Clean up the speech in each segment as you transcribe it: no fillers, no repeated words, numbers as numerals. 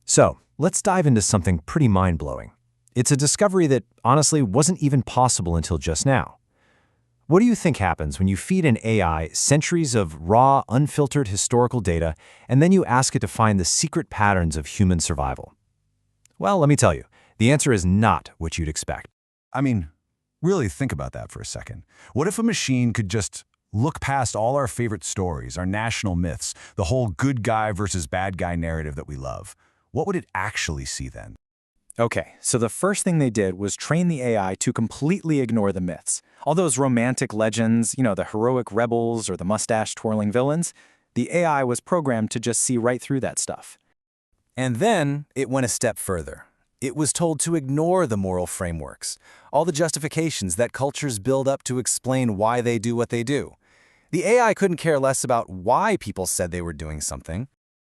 So, let's dive into something pretty mind-blowing. It's a discovery that, honestly, wasn't even possible until just now. What do you think happens when you feed an AI centuries of raw, unfiltered historical data, and then you ask it to find the secret patterns of human survival? Well, let me tell you, the answer is not what you'd expect. I mean, really think about that for a second. What if a machine could just look past all our favorite stories, our national myths, the whole good guy versus bad guy narrative that we love? What would it actually see then? Okay, so the first thing they did was train the AI to completely ignore the myths. All those romantic legends, the heroic rebels or the mustache-twirling villains, the AI was programmed to just see right through that stuff. And then it went a step further. It was told to ignore the moral frameworks, all the justifications that cultures build up to explain why they do what they do. The AI couldn't care less about why people said they were doing something,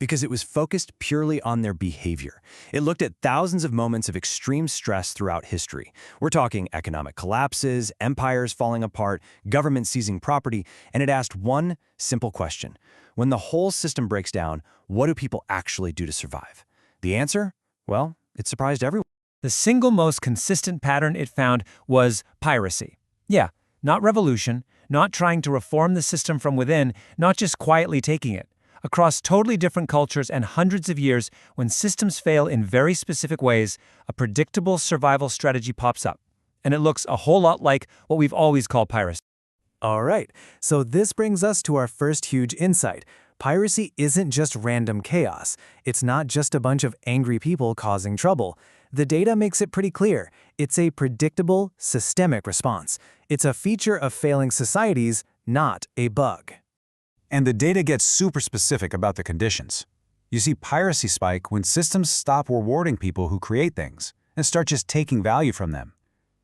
Because it was focused purely on their behavior. It looked at thousands of moments of extreme stress throughout history. We're talking economic collapses, empires falling apart, government seizing property, and it asked one simple question. When the whole system breaks down, what do people actually do to survive? The answer? Well, it surprised everyone. The single most consistent pattern it found was piracy. Yeah, not revolution, not trying to reform the system from within, not just quietly taking it. Across totally different cultures and hundreds of years, when systems fail in very specific ways, a predictable survival strategy pops up. And it looks a whole lot like what we've always called piracy. All right, so this brings us to our first huge insight. Piracy isn't just random chaos. It's not just a bunch of angry people causing trouble. The data makes it pretty clear. It's a predictable, systemic response. It's a feature of failing societies, not a bug. And the data gets super specific about the conditions. You see piracy spike when systems stop rewarding people who create things and start just taking value from them.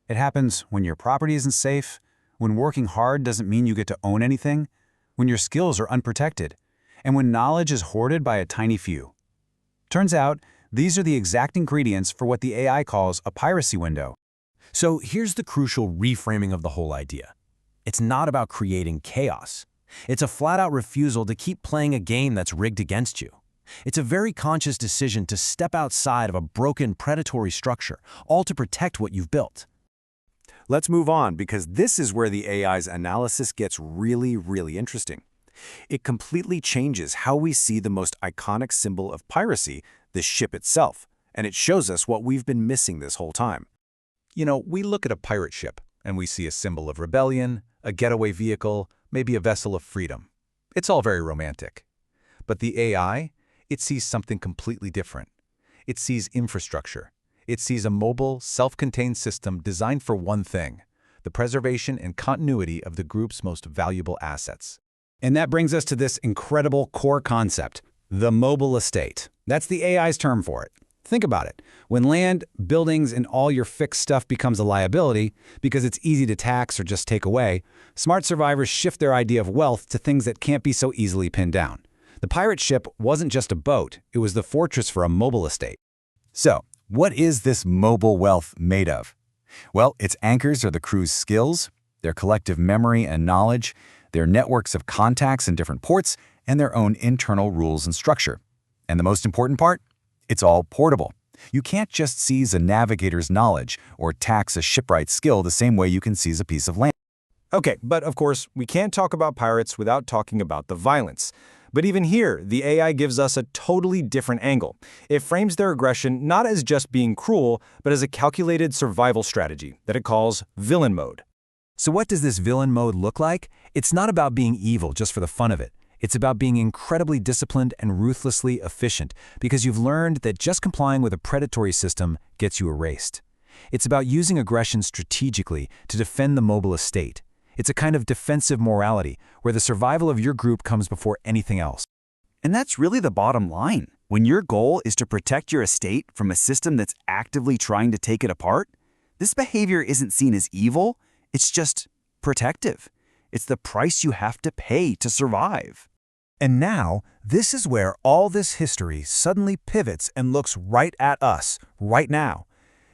It happens when your property isn't safe, when working hard doesn't mean you get to own anything, when your skills are unprotected, and when knowledge is hoarded by a tiny few. Turns out, these are the exact ingredients for what the AI calls a piracy window. So here's the crucial reframing of the whole idea. It's not about creating chaos. It's a flat-out refusal to keep playing a game that's rigged against you. It's a very conscious decision to step outside of a broken predatory structure, all to protect what you've built. Let's move on because this is where the AI's analysis gets really, really interesting. It completely changes how we see the most iconic symbol of piracy, the ship itself, and it shows us what we've been missing this whole time. We look at a pirate ship and we see a symbol of rebellion, a getaway vehicle, maybe a vessel of freedom. It's all very romantic. But the AI, it sees something completely different. It sees infrastructure. It sees a mobile, self-contained system designed for one thing: the preservation and continuity of the group's most valuable assets. And that brings us to this incredible core concept, the mobile estate. That's the AI's term for it. Think about it. When land, buildings, and all your fixed stuff becomes a liability because it's easy to tax or just take away, smart survivors shift their idea of wealth to things that can't be so easily pinned down. The pirate ship wasn't just a boat, it was the fortress for a mobile estate. So, what is this mobile wealth made of? Well, its anchors are the crew's skills, their collective memory and knowledge, their networks of contacts in different ports, and their own internal rules and structure. And the most important part? It's all portable. You can't just seize a navigator's knowledge or tax a shipwright's skill the same way you can seize a piece of land. Okay, but of course, we can't talk about pirates without talking about the violence. But even here, the AI gives us a totally different angle. It frames their aggression not as just being cruel, but as a calculated survival strategy that it calls villain mode. So what does this villain mode look like? It's not about being evil just for the fun of it. It's about being incredibly disciplined and ruthlessly efficient because you've learned that just complying with a predatory system gets you erased. It's about using aggression strategically to defend the mobile estate. It's a kind of defensive morality where the survival of your group comes before anything else. And that's really the bottom line. When your goal is to protect your estate from a system that's actively trying to take it apart, this behavior isn't seen as evil, it's just protective. It's the price you have to pay to survive. And now, this is where all this history suddenly pivots and looks right at us, right now.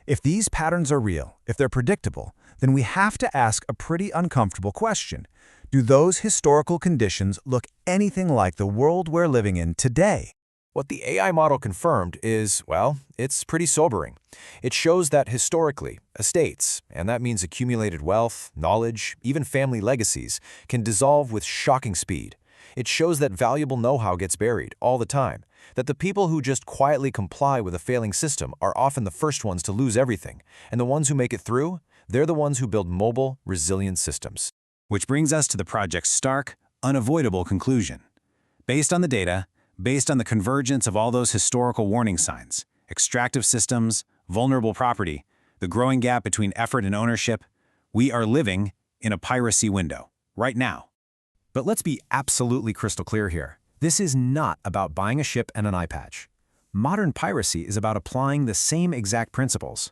If these patterns are real, if they're predictable, then we have to ask a pretty uncomfortable question. Do those historical conditions look anything like the world we're living in today? What the AI model confirmed is, well, it's pretty sobering. It shows that historically, estates, and that means accumulated wealth, knowledge, even family legacies, can dissolve with shocking speed. It shows that valuable know-how gets buried all the time, that the people who just quietly comply with a failing system are often the first ones to lose everything, and the ones who make it through, they're the ones who build mobile, resilient systems. Which brings us to the project's stark, unavoidable conclusion. Based on the data, based on the convergence of all those historical warning signs, extractive systems, vulnerable property, the growing gap between effort and ownership, we are living in a piracy window, right now. But let's be absolutely crystal clear here. This is not about buying a ship and an eye patch. Modern piracy is about applying the same exact principles.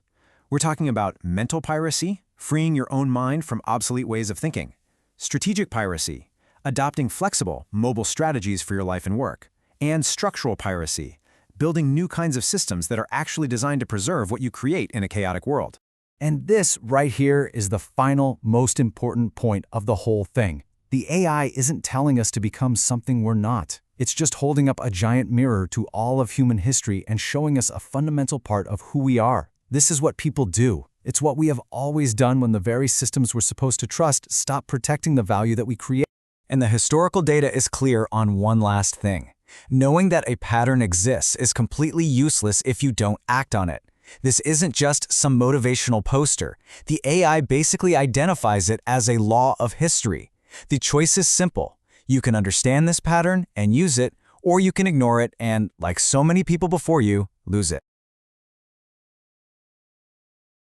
We're talking about mental piracy, freeing your own mind from obsolete ways of thinking; strategic piracy, adopting flexible, mobile strategies for your life and work; and structural piracy, building new kinds of systems that are actually designed to preserve what you create in a chaotic world. And this right here is the final, most important point of the whole thing. The AI isn't telling us to become something we're not. It's just holding up a giant mirror to all of human history and showing us a fundamental part of who we are. This is what people do. It's what we have always done when the very systems we're supposed to trust stop protecting the value that we create. And the historical data is clear on one last thing. Knowing that a pattern exists is completely useless if you don't act on it. This isn't just some motivational poster. The AI basically identifies it as a law of history. The choice is simple. You can understand this pattern and use it, or you can ignore it and, like so many people before you, lose it.